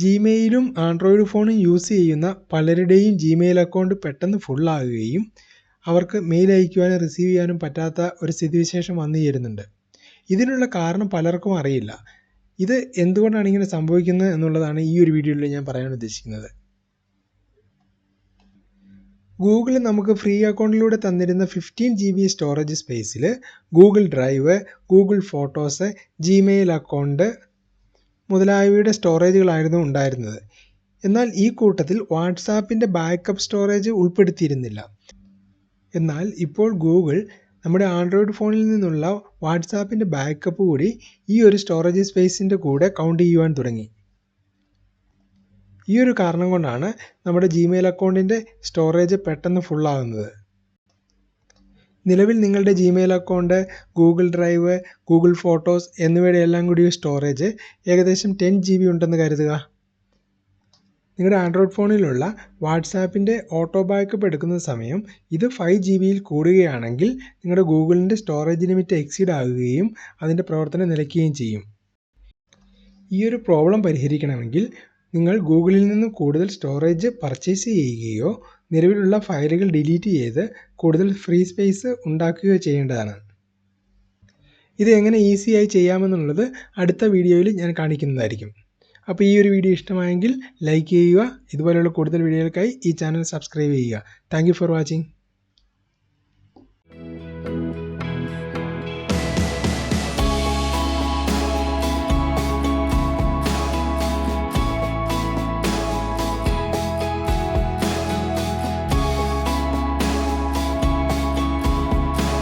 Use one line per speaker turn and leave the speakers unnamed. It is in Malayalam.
ജിമെയിലും ആൻഡ്രോയിഡ് ഫോണും യൂസ് ചെയ്യുന്ന പലരുടെയും ജിമെയിൽ അക്കൗണ്ട് പെട്ടെന്ന് ഫുള്ളാകുകയും അവർക്ക് മെയിൽ അയക്കുവാനും റിസീവ് ചെയ്യാനും പറ്റാത്ത ഒരു സ്ഥിതിവിശേഷം വന്നു ചേരുന്നുണ്ട്. ഇതിനുള്ള കാരണം പലർക്കും അറിയില്ല. ഇത് എന്തുകൊണ്ടാണ് ഇങ്ങനെ സംഭവിക്കുന്നത് എന്നുള്ളതാണ് ഈ ഒരു വീഡിയോയിൽ ഞാൻ പറയാൻ ഉദ്ദേശിക്കുന്നത്. ഗൂഗിൾ നമുക്ക് ഫ്രീ അക്കൗണ്ടിലൂടെ തന്നിരുന്ന 15 GB സ്റ്റോറേജ് സ്പേസിൽ Google drive, Google photos, Gmail account മുതലായവയുടെ സ്റ്റോറേജുകളായിരുന്നു ഉണ്ടായിരുന്നത്. എന്നാൽ ഈ കൂട്ടത്തിൽ വാട്സാപ്പിൻ്റെ ബാക്കപ്പ് സ്റ്റോറേജ് ഉൾപ്പെടുത്തിയിരുന്നില്ല. എന്നാൽ ഇപ്പോൾ ഗൂഗിൾ നമ്മുടെ ആൻഡ്രോയിഡ് ഫോണിൽ നിന്നുള്ള വാട്സാപ്പിൻ്റെ ബാക്കപ്പ് കൂടി ഈ ഒരു സ്റ്റോറേജ് സ്പേസിൻ്റെ കൂടെ കൗണ്ട് ചെയ്യുവാൻ തുടങ്ങി. ഈ ഒരു കാരണം കൊണ്ടാണ് നമ്മുടെ ജിമെയിൽ അക്കൗണ്ടിൻ്റെ സ്റ്റോറേജ് പെട്ടെന്ന് ഫുള്ളാകുന്നത്. നിലവിൽ നിങ്ങളുടെ Gmail account, Google drive, Google photos എന്നിവയുടെ എല്ലാം കൂടി സ്റ്റോറേജ് ഏകദേശം 10 GB ഉണ്ടെന്ന് കരുതുക. നിങ്ങളുടെ ആൻഡ്രോയിഡ് ഫോണിലുള്ള വാട്സാപ്പിൻ്റെ ഓട്ടോ ബാക്കപ്പ് എടുക്കുന്ന സമയം ഇത് 5 GB കൂടുകയാണെങ്കിൽ നിങ്ങളുടെ ഗൂഗിളിൻ്റെ സ്റ്റോറേജ് ലിമിറ്റ് എക്സീഡ് ആകുകയും അതിൻ്റെ പ്രവർത്തനം നിലയ്ക്കുകയും ചെയ്യും. ഈ ഒരു പ്രോബ്ലം പരിഹരിക്കണമെങ്കിൽ നിങ്ങൾ ഗൂഗിളിൽ നിന്ന് കൂടുതൽ സ്റ്റോറേജ് പർച്ചേസ് ചെയ്യുകയോ നിലവിലുള്ള ഫയലുകൾ ഡിലീറ്റ് ചെയ്ത് കൂടുതൽ ഫ്രീ സ്പേസ് ഉണ്ടാക്കുകയോ ചെയ്യേണ്ടതാണ്. ഇത് എങ്ങനെ ഈസിയായി ചെയ്യാമെന്നുള്ളത് അടുത്ത വീഡിയോയിൽ ഞാൻ കാണിക്കുന്നതായിരിക്കും. അപ്പോൾ ഈ ഒരു വീഡിയോ ഇഷ്ടമായെങ്കിൽ ലൈക്ക് ചെയ്യുക. ഇതുപോലെയുള്ള കൂടുതൽ വീഡിയോകൾക്കായി ഈ ചാനൽ സബ്സ്ക്രൈബ് ചെയ്യുക. Thank you for watching.